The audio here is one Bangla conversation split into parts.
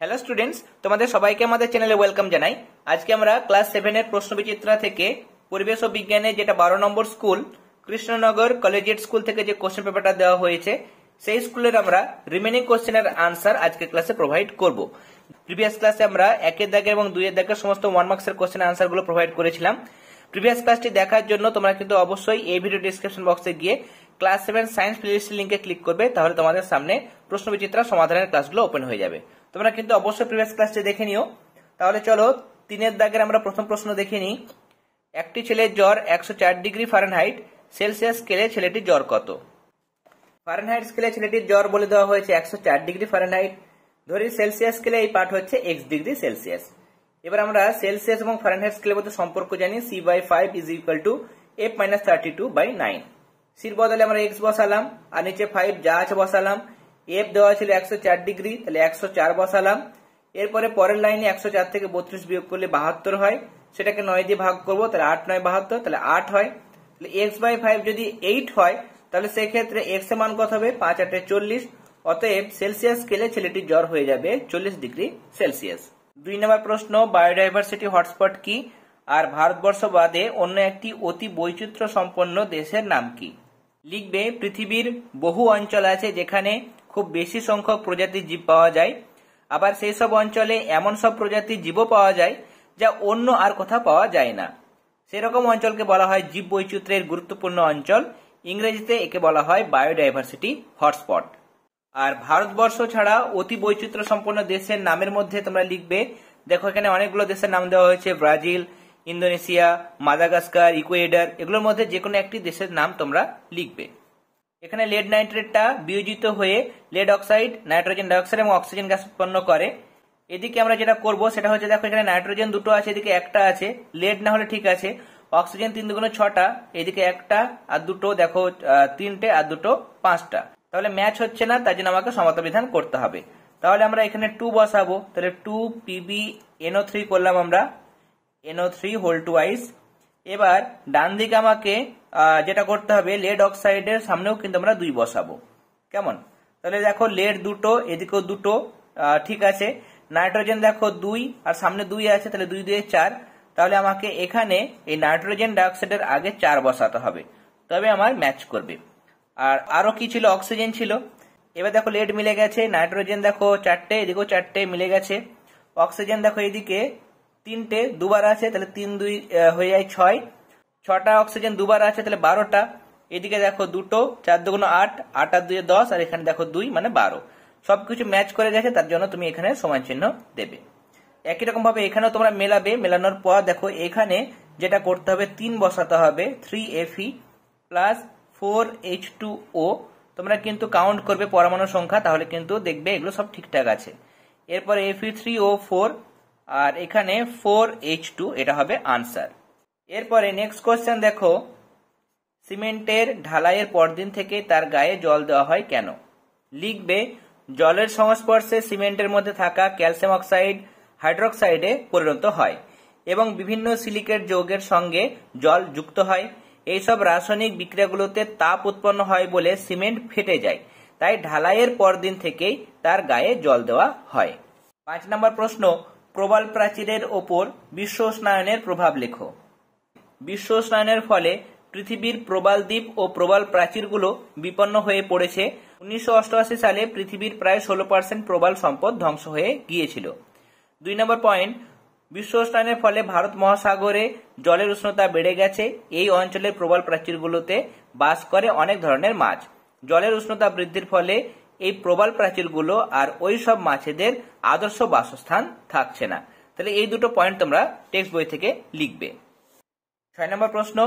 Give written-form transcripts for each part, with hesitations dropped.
হ্যালো স্টুডেন্টস, তোমাদের সবাইকে আমাদের চ্যানেলে ওয়েলকাম জানাই। আজকে আমরা ক্লাস 7 এর প্রশ্নবিচিত্রা থেকে পরিবেশ ও বিজ্ঞানে যেটা 12 নম্বর স্কুল কৃষ্ণনগর কলেজিয়েট স্কুল থেকে যে কোশ্চেন পেপারটা দেওয়া হয়েছে সেই স্কুলের আমরা রিমেনিং কোশ্চেনের আনসার আজকে ক্লাসে প্রোভাইড করব। প্রিভিয়াস ক্লাসে আমরা 1 দাগের এবং 2 দাগের সমস্ত 1 মার্কসের কোশ্চেনের আনসারগুলো প্রোভাইড করেছিলাম। প্রিভিয়াস ক্লাসটি দেখার জন্য তোমরা কিন্তু অবশ্যই এই ভিডিও ডেসক্রিপশন বক্সে গিয়ে ক্লাস 7 সায়েন্স প্লেলিস্টের লিংকে ক্লিক করবে, তাহলে তোমাদের সামনে প্রশ্নবিচিত্রা সমাধানের ক্লাসগুলো ওপেন হয়ে যাবে। তোমরা কিন্তু অবশ্যই প্রিভিয়াস ক্লাসটি দেখে নিও। তাহলে চলো 3 দাগের আমরা প্রথম প্রশ্ন দেখে নিই। একটি ছেলের জ্বর 104 ডিগ্রি ফারেনহাইট, সেলসিয়াস স্কেলে ছেলেটির জ্বর কত? ফারেনহাইট স্কেলে ছেলেটির জ্বর বলে দেওয়া হয়েছে 104 ডিগ্রি ফারেনহাইট। ধরি সেলসিয়াস স্কেলে এই পার্ট হচ্ছে x ডিগ্রি সেলসিয়াস। এবার আমরা সেলসিয়াস এবং ফারেনহাইট স্কেলের মধ্যে সম্পর্ক জানি, c/5 = f-32/9। সির বদলে আমরা x বসালাম আর নিচে 5 যা আছে বসালাম। f দেওয়া ছিল 104 ডিগ্রি, তাহলে 104 বসালাম। এরপরে পরের লাইনে 104 থেকে 32 বিয়োগ করলে 72 হয়, সেটাকে 9 দিয়ে ভাগ করবো, তাহলে 8 9 72, তাহলে 8 হয়। তাহলে x/5 যদি 8 হয় তাহলে সেক্ষেত্রে x এর মান কত হবে? 5 8 40। অতএব সেলসিয়াস স্কেলে ছেলেটির জ্বর হয়ে যাবে 40 ডিগ্রি সেলসিয়াস। 2 নম্বর প্রশ্ন, বায়োডাইভার্সিটি হটস্পট কি আর ভারতবর্ষ বাদে অন্য একটি অতি বৈচিত্র্য সম্পন্ন দেশের নাম কি? লিখবে পৃথিবীর বহু অঞ্চল আছে যেখানে খুব বেশি সংখ্যক প্রজাতির জীব পাওয়া যায়, আবার সেই সব অঞ্চলে এমন সব প্রজাতির জীবও পাওয়া যায় যা অন্য আর কোথাও পাওয়া যায় না। সেরকম অঞ্চলকে বলা হয় জীব বৈচিত্র্যের গুরুত্বপূর্ণ অঞ্চল। ইংরেজিতে একে বলা হয় বায়োডাইভার্সিটি হটস্পট। আর ভারতবর্ষ ছাড়া অতি বৈচিত্র্য সম্পন্ন দেশের নামের মধ্যে তোমরা লিখবে, দেখো এখানে অনেকগুলো দেশের নাম দেওয়া হয়েছে, ব্রাজিল, ইন্দোনেশিয়া, মাদাগাস্কার, ইকুয়েডর, এগুলোর মধ্যে যে কোনো একটি দেশের নাম তোমরা লিখবে। এখানে লেড নাইট্রেটটা বিয়োজিত হয়ে লেড অক্সাইড, নাইট্রোজেন ডাইঅক্সাইড এবং অক্সিজেন গ্যাস উৎপন্ন করে। এদিকে আমরা যেটা করব সেটা হচ্ছে, দেখো এখানে নাইট্রোজেন 2টো আছে, এদিকে একটা আছে, লেড না হলে ঠিক আছে। অক্সিজেন 3 দুগুণে 6টা, এদিকে একটা আর দুটো, দেখো 3টে আর দুটো 5টা, তাহলে ম্যাচ হচ্ছে না, তার জন্য আমাকে সমতা বিধান করতে হবে। তাহলে আমরা এখানে 2 বসাবো, তাহলে 2 PbNO3 করলাম আমরা, NO3 হোল টুয়াইস। এবার ডান দিকে আমাকে যেটা করতে হবে, লেড অক্সাইডের সামনেও কিন্তু আমরা 2 বসাবো। কেমন? তাহলে দেখো লেড 2টো, এদিকেও 2টো, ঠিক আছে। নাইট্রোজেন দেখো 2 আর সামনে 2 আছে, তাহলে 2 2 4। তাহলে আমাকে এখানে এই নাইট্রোজেন ডাইঅক্সাইডের আগে 4 বসাতে হবে, তবে আমার ম্যাচ করবে। আর আরো কি ছিল? অক্সিজেন ছিল। এবার দেখো লেড মিলে গেছে, নাইট্রোজেন দেখো 4টে, এদিকেও 4টে মিলে গেছে। অক্সিজেন দেখো এদিকে 3টে, দুবার আছে, তাহলে 3 2 হয়ে যায় 6। 6টা অক্সিজেন দুবার আছে, তাহলে 12টা। এদিকে দেখো 2টো, 4 2 8, 8 আর 2 10, আর এখানে দেখো 2 মানে 12। সবকিছু ম্যাচ করে গেছে, তার জন্য তুমি এখানে সমান চিহ্ন দেবে। একই রকম ভাবে এখানেও তোমরা মেলাবে। মেলানোর পর দেখো এখানে যেটা করতে হবে, 3 বসাতে হবে, 3Fe প্লাস 4H2O। তোমরা কিন্তু কাউন্ট করবে পরমাণু সংখ্যা, তাহলে কিন্তু দেখবে এগুলো সব ঠিকঠাক আছে। এরপর Fe3O4 আর এখানে 4H2, এটা হবে আনসার। এরপরে নেক্সট কোশ্চেন দেখো, সিমেন্টের ঢালাইয়ের পরদিন থেকে তার গায়ে জল দেওয়া হয় কেন? লিখবে জলের সংস্পর্শে সিমেন্টের মধ্যে থাকা ক্যালসিয়াম অক্সাইড হাইড্রোক্সাইডে পরিণত হয় এবং বিভিন্ন সিলিকেট যৌগের সঙ্গে জল যুক্ত হয়। এইসব রাসায়নিক বিক্রিয়াগুলোতে তাপ উৎপন্ন হয় বলে সিমেন্ট ফেটে যায়, তাই ঢালাইয়ের পরদিন থেকেই তার গায়ে জল দেওয়া হয়। 5 নম্বর প্রশ্ন, প্রবাল প্রাচীরের ওপর বিশ্ব উষ্ণায়নের প্রভাব লেখো। বিশ্ব উষ্ণায়নের ফলে পৃথিবীর প্রবাল দ্বীপ ও প্রবাল প্রাচীরগুলো বিপন্ন হয়ে পড়েছে। 1988 সালে পৃথিবীর প্রায় 16% প্রবাল সম্পদ ধ্বংস হয়ে গিয়েছিল। 2 নম্বর পয়েন্ট, বিশ্ব উষ্ণায়নের ফলে ভারত মহাসাগরে জলের উষ্ণতা বেড়ে গেছে। এই অঞ্চলের প্রবাল প্রাচীরগুলোতে বাস করে অনেক ধরনের মাছ। জলের উষ্ণতা বৃদ্ধির ফলে এই প্রবাল প্রাচীরগুলো আর ওই সব মাছেদের আদর্শ বাসস্থান থাকছে না। তাহলে এই দুটো পয়েন্ট তোমরা টেক্সট বই থেকে লিখবে। 6 নম্বর প্রশ্ন,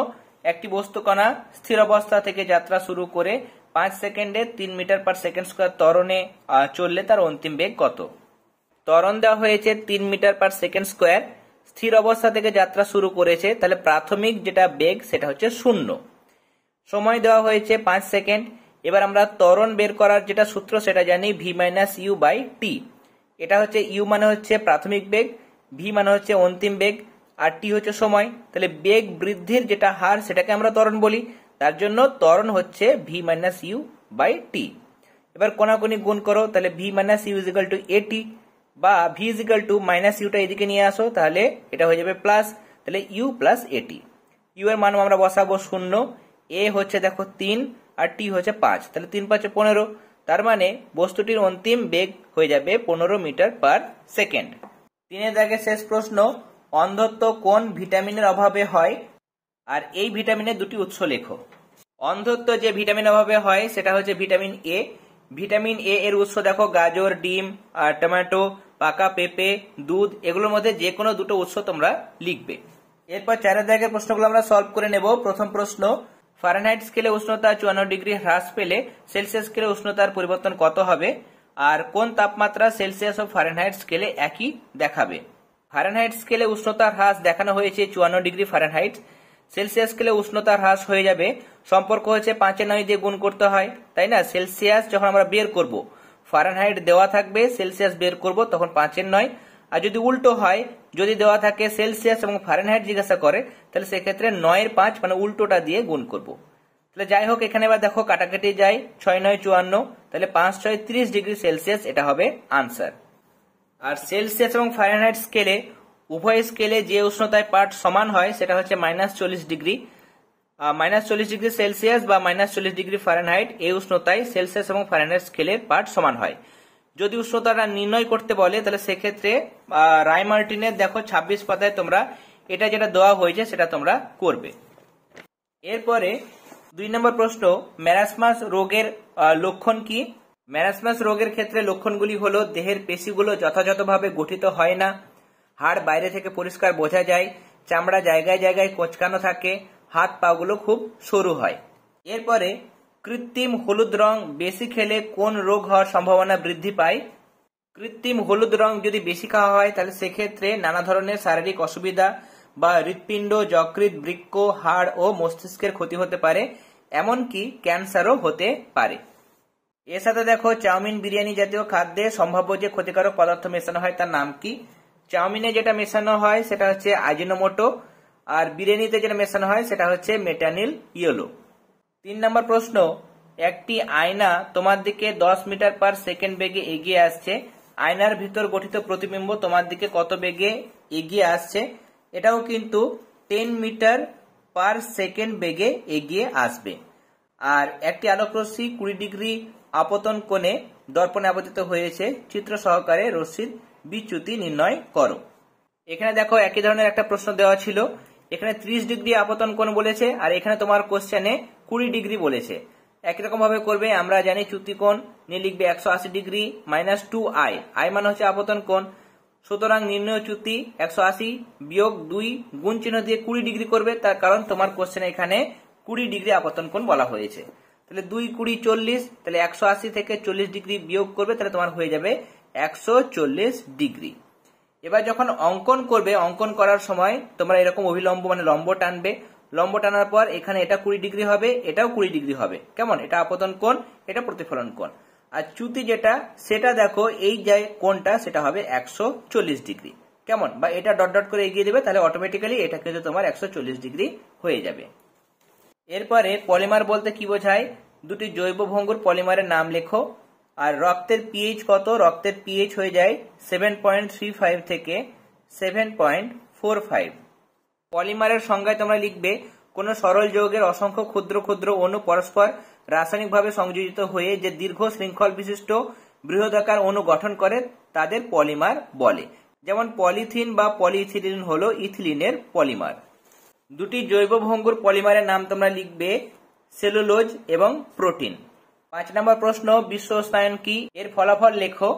একটি বস্তুকণা স্থির অবস্থা থেকে যাত্রা শুরু করে 5 সেকেন্ডে 3 মিটার পার সেকেন্ড স্কয়ার ত্বরণে চললে তার অন্তিম বেগ কত? ত্বরণ দেওয়া হয়েছে 3 মিটার পার সেকেন্ড স্কয়ার। স্থির অবস্থা থেকে যাত্রা শুরু করেছে, তাহলে প্রাথমিক যেটা বেগ সেটা হচ্ছে 0। সময় দেওয়া হয়েছে 5 সেকেন্ড। এবার আমরা ত্বরণ বের করার যেটা সূত্র সেটা জানি, v-u/t। এটা হচ্ছে u মানে হচ্ছে প্রাথমিক বেগ, v মানে হচ্ছে অন্তিম বেগ, আর t হচ্ছে সময়। তাহলে বেগ বৃদ্ধির যেটা হার সেটাকে আমরা ত্বরণ বলি, তার জন্য ত্বরণ হচ্ছে v-u/t। এবার কোনাকুনি গুণ করো, তাহলে v-u = at। বা ভি ইজিক্যাল টু মাইনাস ইউটা এদিকে নিয়ে আসো, তাহলে এটা হয়ে যাবে প্লাস, তাহলে ইউ প্লাস এটি। ইউ এর মান আমরা বসাবো 0, এ হচ্ছে দেখো 3 আর টি হচ্ছে 5, তাহলে 3 5 15, তার মানে বস্তুটির অন্তিম বেগ হয়ে যাবে 15 মিটার পার সেকেন্ড। 3 দাগের শেষ প্রশ্ন, অন্ধত্ব কোন ভিটামিনের অভাবে হয় আর এই ভিটামিনের দুটি উৎস লেখো। অন্ধত্ব যে ভিটামিনের অভাবে হয় সেটা হচ্ছে ভিটামিন এ। ভিটামিন এ এর উৎস দেখো গাজর, ডিম আর টমেটো, পাকা পেঁপে, দুধ, এগুলোর মধ্যে যে কোনো দুটো উৎস তোমরা লিখবে। এরপর 4 দাগের প্রশ্নগুলো আমরা সলভ করে নেব। প্রথম প্রশ্ন, ফারেনহাইট স্কেলে উষ্ণতা 54 ডিগ্রি হ্রাস পেলে সেলসিয়াস স্কেলে উষ্ণতার পরিবর্তন কত হবে আর কোন তাপমাত্রা সেলসিয়াস ও ফারেনহাইট স্কেলে একই দেখাবে। ফারেনহাইট স্কেলে উষ্ণতার হ্রাস দেখানো হয়েছে 54 ডিগ্রি ফারেনহাইট, সেলসিয়াস স্কেলে উষ্ণতার হ্রাস হয়ে যাবে, সম্পর্ক হচ্ছে 5-9 দিয়ে গুণ করতে হয়, তাই না। সেলসিয়াস যখন আমরা বের করব, ফারেনহাইট দেওয়া থাকবে, সেলসিয়াস বের করব, তখন 5-9। আর যদি উল্টো হয়, যদি দেওয়া থাকে সেলসিয়াস এবং ফারেনহাইট জিজ্ঞাসা করে, তাহলে সেক্ষেত্রে 9-5 মানে উল্টোটা দিয়ে গুণ করব। তাহলে যাই হোক, এখানে এবার দেখো কাটাকাটি যায়, 6-9 54, তাহলে 5-6 30 ডিগ্রি সেলসিয়াস, এটা হবে আনসার। আর সেলসিয়াস এবং ফারেনহাইট স্কেলে উভয় স্কেলে যে উষ্ণতায় পার্ট সমান হয় সেটা হচ্ছে -40 ডিগ্রি। -40 ডিগ্রি সেলসিয়াস বা -40 ডিগ্রি ফারেনহাইট, এই উষ্ণতায় সেলসিয়াস এবং ফারেনহাইট স্কেলের পার্ট সমান হয়। যদি উষ্ণতাটা নির্ণয় করতে বলে তাহলে সেক্ষেত্রে রায় মার্টিনের দেখো 26 পাতায় তোমরা এটা যেটা দেওয়া হয়েছে সেটা তোমরা করবে। এরপরে 2 নম্বর প্রশ্ন, ম্যারাসমাস রোগের লক্ষণ কি। ম্যারাসমাস রোগের ক্ষেত্রে লক্ষণগুলি হলো দেহের পেশিগুলো যথাযথভাবে গঠিত হয় না, হাড় বাইরে থেকে পরিষ্কার বোঝা যায়, চামড়া জায়গায় জায়গায় কোঁচকানো থাকে, হাত পাগুলো খুব সরু হয়। এরপরে কৃত্রিম হলুদ রং বেশি খেলে কোন রোগ হওয়ার সম্ভাবনা বৃদ্ধি পায়। কৃত্রিম হলুদ রং যদি বেশি খাওয়া হয় তাহলে সেক্ষেত্রে নানা ধরনের শারীরিক অসুবিধা বা হৃৎপিণ্ড, যকৃৎ, বৃক্ক, হাড় ও মস্তিষ্কের ক্ষতি হতে পারে, এমনকি ক্যান্সারও হতে পারে। এর সাথে দেখো চাউমিন, বিরিয়ানি জাতীয় খাদ্যে সম্ভাব্য যে ক্ষতিকারক পদার্থ মেশানো হয় তার নাম কি। চাউমিনে যেটা মেশানো হয় সেটা হচ্ছে আজিনোমোটো, আর বিরিয়ানিতে যেটা মেশানো হয় সেটা হচ্ছে মেটানিল ইয়েলো। 3 নম্বর প্রশ্ন, একটি আয়না তোমার দিকে 10 মিটার পার সেকেন্ড বেগে এগিয়ে আসছে, আয়নার ভিতর গঠিত প্রতিবিম্ব তোমার দিকে কত বেগে এগিয়ে আসছে। এটাও কিন্তু 10 মিটার পার সেকেন্ড বেগে এগিয়ে আসবে। আর একটি আলোকরশ্মি 20 ডিগ্রি আপতন কোণে দর্পণে আপতিত হয়েছে, চিত্র সহকারে রশ্মির বিচ্যুতি নির্ণয় করো। এখানে দেখো একই ধরনের একটা প্রশ্ন দেওয়া ছিল, এখানে 30 ডিগ্রি আপতন কোণ বলেছে আর এখানে তোমার কোশ্চেনে 20 ডিগ্রি বলেছে। একই রকম ভাবে করবে, আমরা জানি চ্যুতি কোণ নিয়ে লিখবে 180 ডিগ্রি -2i, আই মানে হচ্ছে আপতন কোণ, সুতরাং নির্ণয় চ্যুতি 180 বিয়োগ 2 গুণ চিহ্ন দিয়ে 20 ডিগ্রি করবে, তার কারণ তোমার কোশ্চেনে এখানে 20 ডিগ্রি আপতন কোণ বলা হয়েছে। তাহলে 2 20 40, তাহলে 180 থেকে 40 ডিগ্রি বিয়োগ করবে, তাহলে তোমার হয়ে যাবে 140 ডিগ্রি। এবার যখন অঙ্কন করবে, অঙ্কন করার সময় তোমরা এরকম অভিলম্ব মানে লম্ব টানবে, লম্ব টানার পর এখানে এটা 20 ডিগ্রি হবে, এটাও 20 ডিগ্রি হবে, কেমন, এটা আপতন কোণ, এটা প্রতিফলন কোণ। আর চ্যুতি যেটা সেটা দেখো এই যে কোণটা সেটা হবে 140 ডিগ্রি, কেমন, বা এটা ডট ডট করে এগিয়ে দেবে, তাহলে অটোমেটিক্যালি এটা কিন্তু তোমার 140 ডিগ্রি হয়ে যাবে। এরপরে পলিমার বলতে কি বোঝায়, দুটি জৈব ভঙ্গুর পলিমারের নাম লেখো। আর রক্তের পিএইচ কত, রক্তের পিএইচ হয়ে যায় 7.35 থেকে 7.45। পলিমারের সংজ্ঞায় তোমরা লিখবে কোন সরল যৌগের অসংখ্য ক্ষুদ্র ক্ষুদ্র অণু পরস্পর রাসায়নিকভাবে সংযোজিত হয়ে যে দীর্ঘ শৃঙ্খল বিশিষ্ট বৃহদাকার অণু গঠন করে তাদের পলিমার বলে। যেমন পলিথিন বা পলিইথিলিন হলো ইথিলিনের পলিমার। দুটি জৈব ভঙ্গুর পলিমারের নাম তোমরা লিখবে সেলুলোজ এবং প্রোটিন। 5 নম্বর প্রশ্ন, বিশ্ব উষ্ণায়ন কি, এর ফলাফল লেখো।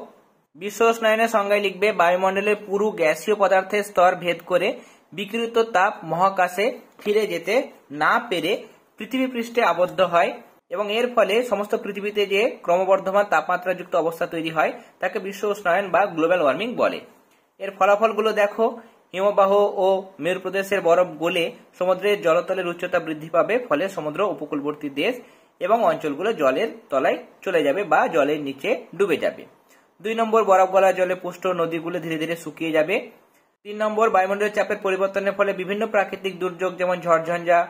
বিশ্ব উষ্ণায়নের সংজ্ঞায় লিখবে বায়ুমণ্ডলের পুরু গ্যাসীয় পদার্থের স্তর ভেদ করে বিকিরিত তাপ মহাকাশে ফিরে যেতে না পেরে পৃথিবী পৃষ্ঠে আবদ্ধ হয় এবং এর ফলে সমস্ত পৃথিবীতে যে ক্রমবর্ধমান তাপমাত্রাযুক্ত অবস্থা তৈরি হয় তাকে বিশ্ব উষ্ণায়ন বা গ্লোবাল ওয়ার্মিং বলে। এর ফলাফলগুলো দেখো, হিমবাহ ও মেরু প্রদেশের বরফ গলে সমুদ্রের জলতলের উচ্চতা বৃদ্ধি পাবে, ফলে সমুদ্র উপকূলবর্তী দেশ এবং অঞ্চলগুলো জলের তলায় চলে যাবে বা জলের নিচে ডুবে যাবে। 2 নম্বর, বরফ গলা জলে পুষ্ট নদীগুলো ধীরে ধীরে শুকিয়ে যাবে। 3 নম্বর, বায়ুমণ্ডলের চাপের পরিবর্তনের ফলে বিভিন্ন প্রাকৃতিক দুর্যোগ যেমন ঝড়ঝঞ্ঝা,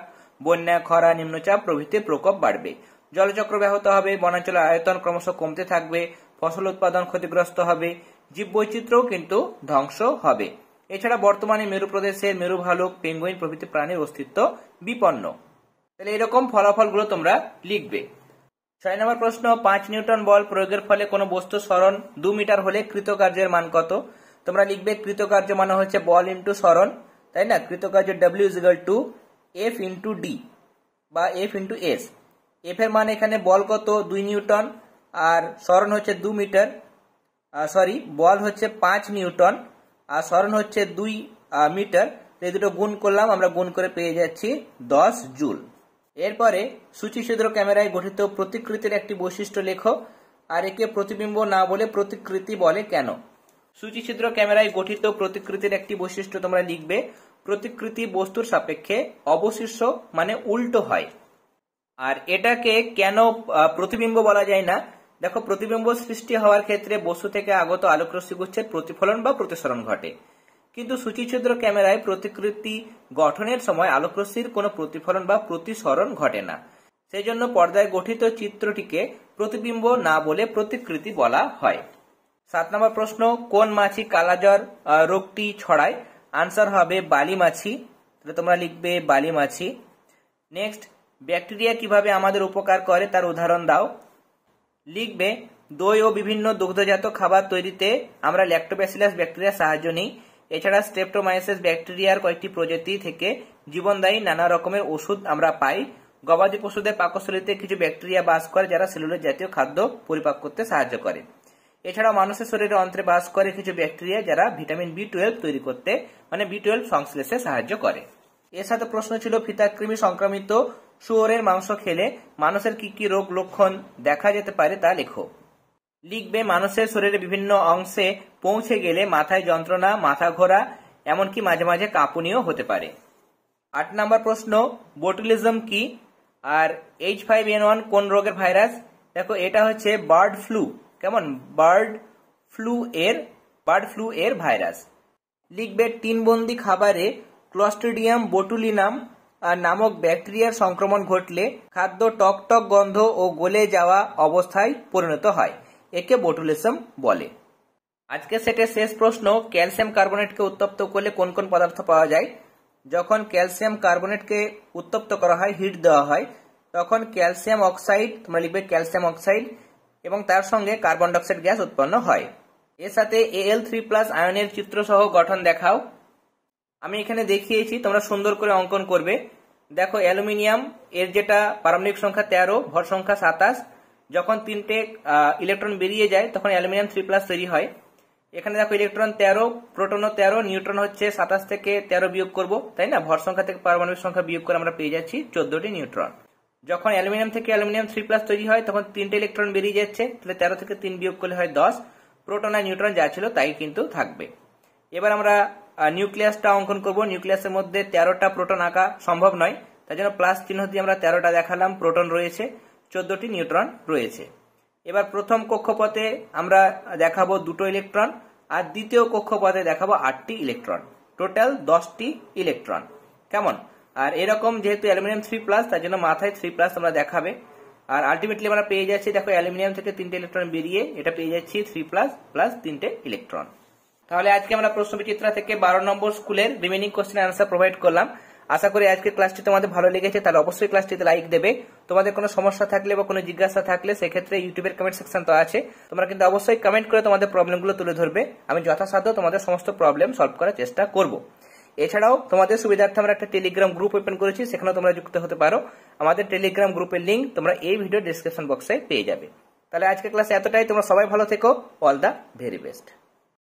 বন্যা, খরা, নিম্নচাপ প্রভৃতির প্রকোপ বাড়বে। জলচক্র ব্যাহত হবে, বনাঞ্চলের আয়তন ক্রমশ কমতে থাকবে, ফসল উৎপাদন ক্ষতিগ্রস্ত হবে, জীববৈচিত্র্যও কিন্তু ধ্বংস হবে। এছাড়া বর্তমানে মেরু প্রদেশের মেরু ভালুক, পেঙ্গুইন প্রভৃতি প্রাণীর অস্তিত্ব বিপন্ন। তাহলে এরকম ফলাফলগুলো তোমরা লিখবে। 6 নম্বর প্রশ্ন, 5 নিউটন বল প্রয়োগের ফলে কোনো বস্তু সরণ 2 মিটার হলে কৃতকার্যের মান কত? তোমরা লিখবে কৃতকার্য মানে হচ্ছে বল ইন্টু সরণ, তাই না? কৃতকার্য W = F × D বা F × S। F এর মান এখানে বল কত 2 নিউটন আর সরণ হচ্ছে 2 মিটার, বল হচ্ছে 5 নিউটন আর সরণ হচ্ছে 2 মিটার। এই দুটো গুণ করলাম, আমরা গুণ করে পেয়ে যাচ্ছি 10 জুল। এরপরে সূচিছিদ্র ক্যামেরায় গঠিত প্রতিকৃতির একটি বৈশিষ্ট্য লেখো, আর একে প্রতিবিম্ব না বলে প্রতিকৃতি বলে কেন? সূচিছিদ্র ক্যামেরায় গঠিত প্রতিকৃতির একটি বৈশিষ্ট্য তোমরা লিখবে প্রতিকৃতি বস্তুর সাপেক্ষে অবশিষ্ট মানে উল্টো হয়। আর এটাকে কেন প্রতিবিম্ব বলা যায় না? দেখো, প্রতিবিম্ব সৃষ্টি হওয়ার ক্ষেত্রে বস্তু থেকে আগত আলোকরশ্মি গুচ্ছের প্রতিফলন বা প্রতিসরণ ঘটে, কিন্তু সূচিছিদ্র ক্যামেরায় প্রতিকৃতি গঠনের সময় আলোকরশ্মির কোনো প্রতিফলন বা প্রতিসরণ ঘটে না। সেই জন্য পর্দায় গঠিত চিত্রটিকে প্রতিবিম্ব না বলে প্রতিকৃতি বলা হয়। 7 নম্বর প্রশ্ন, কোন মাছি কালাজ্বর রোগটি ছড়ায়? আনসার হবে বালি মাছি। তাহলে তোমরা লিখবে বালি মাছি। নেক্সট, ব্যাকটেরিয়া কিভাবে আমাদের উপকার করে তার উদাহরণ দাও। লিখবে দই ও বিভিন্ন দুগ্ধজাত খাবার তৈরিতে আমরা ল্যাক্টোব্যাসিলাস ব্যাকটেরিয়ার সাহায্য নিই। এছাড়া স্ট্রেপ্টোমাইসিস ব্যাকটেরিয়ার কয়েকটি প্রজাতি থেকে জীবনদায়ী নানা রকমের ওষুধ আমরা পাই। গবাদি পশুদের পাকস্থলীতে কিছু ব্যাকটেরিয়া বাস করে যারা সেলুলোজ জাতীয় খাদ্য পরিপাক করতে সাহায্য করে। এছাড়াও মানুষের শরীরে অন্ত্রে বাস করে কিছু ব্যাকটেরিয়া যারা ভিটামিন B12 তৈরি করতে মানে B12 সংশ্লেষে সাহায্য করে। এর সাথে প্রশ্ন ছিল ফিতাকৃমি সংক্রামিত শুয়োরের মাংস খেলে মানুষের কি কি রোগ লক্ষণ দেখা যেতে পারে তা লেখো। লিখবে মানুষের শরীরে বিভিন্ন অংশে পৌঁছে গেলে মাথায় যন্ত্রণা, মাথা ঘোরা, এমনকি মাঝে মাঝে কাঁপুনিও হতে পারে। 8 নম্বর প্রশ্ন, বোটুলিজম কি আর H5N1 কোন রোগের ভাইরাস? দেখো, এটা হচ্ছে বার্ড ফ্লু। কেমন? বার্ড ফ্লু এর ভাইরাস। লিখবে টিনবন্দি খাবারে ক্লস্ট্রিডিয়াম বোটুলিনাম নামক ব্যাকটেরিয়ার সংক্রমণ ঘটলে খাদ্য টক টক গন্ধ ও গলে যাওয়া অবস্থায় পরিণত হয়, একে বোটুলিজম বলে। আজকে সেটের শেষ প্রশ্ন, ক্যালসিয়াম কার্বনেটকে উত্তপ্ত করলে কোন কোন পদার্থ পাওয়া যায়? যখন ক্যালসিয়াম কার্বনেটকে উত্তপ্ত করা হয়, হিট দেওয়া হয়, তখন ক্যালসিয়াম অক্সাইড, তোমরা লিখবে ক্যালসিয়াম অক্সাইড, এবং তার সঙ্গে কার্বন ডাইঅক্সাইড গ্যাস উৎপন্ন হয়। এর সাথে Al3+ আয়নের চিত্র সহ গঠন দেখাও। আমি এখানে দেখিয়েছি, তোমরা সুন্দর করে অঙ্কন করবে। দেখো, অ্যালুমিনিয়াম এর যেটা পারমাণবিক সংখ্যা 13, ভর সংখ্যা 27, যখন 3টে ইলেকট্রন বেরিয়ে যায় তখন অ্যালুমিনিয়াম 3+ তৈরি হয়। এখানে দেখো ইলেকট্রন 13, প্রোটনও 13, নিউট্রন হচ্ছে 27 থেকে 13 বিয়োগ করব, তাই না? ভর সংখ্যা থেকে পারমাণবিক সংখ্যা বিয়োগ করে আমরা পেয়ে যাচ্ছি 14টি নিউট্রন। যখন অ্যালুমিনিয়াম থেকে অ্যালুমিনিয়াম 3+ তৈরি হয় তখন 3টে ইলেকট্রন বেরিয়ে যাচ্ছে, তাহলে 13 থেকে 3 বিয়োগ করলে হয় 10। প্রোটন আর নিউট্রন যা ছিল তাই কিন্তু থাকবে। এবার আমরা নিউক্লিয়াসটা অঙ্কন করব। নিউক্লিয়াসের মধ্যে 13টা প্রোটন আঁকা সম্ভব নয়, তাই জন্য প্লাস চিহ্ন দিয়ে আমরা 13টা দেখালাম। প্রোটন রয়েছে, 14টি নিউট্রন রয়েছে। এবার প্রথম কক্ষপথে আমরা দেখাবো 2টো ইলেকট্রন, আর দ্বিতীয় কক্ষপথে দেখাবো 8টি ইলেকট্রন, টোটাল 10টি ইলেকট্রন। কেমন? আর এরকম যেহেতু অ্যালুমিনিয়াম 3+, তার জন্য মাথায় 3+ তোমরা দেখাবে। আর আলটিমেটলি আমরা পেয়ে যাচ্ছি, দেখো অ্যালুমিনিয়াম থেকে 3টে ইলেকট্রন বেরিয়ে এটা পেয়ে যাচ্ছি 3+ প্লাস 3টে ইলেকট্রন। তাহলে আজকে আমরা প্রশ্নবিচিত্রা থেকে 12 নম্বর স্কুলের রিমেনিং কোশ্চেন আনসার প্রোভাইড করলাম। আশা করি আজকের ক্লাসটি তোমাদের ভালো লেগেছে, তাহলে অবশ্যই ক্লাসটিতে লাইক দেবে। তোমাদের কোনো সমস্যা থাকলে বা কোনো জিজ্ঞাসা থাকলে সেক্ষেত্রে ইউটিউবের কমেন্ট সেকশন তো আছে, তোমরা কিন্তু অবশ্যই কমেন্ট করে তোমাদের প্রবলেমগুলো তুলে ধরবে। আমি যথাসাধ্য তোমাদের সমস্ত প্রবলেম সলভ করার চেষ্টা করব। এছাড়াও তোমাদের সুবিধার্থে আমরা একটা টেলিগ্রাম গ্রুপ ওপেন করেছি, সেখানেও তোমরা যুক্ত হতে পারো। আমাদের টেলিগ্রাম গ্রুপের লিঙ্ক তোমরা এই ভিডিও ডেসক্রিপশন বক্সে পেয়ে যাবে। তাহলে আজকের ক্লাসে এতটাই। তোমরা সবাই ভালো থেকো। All the very best.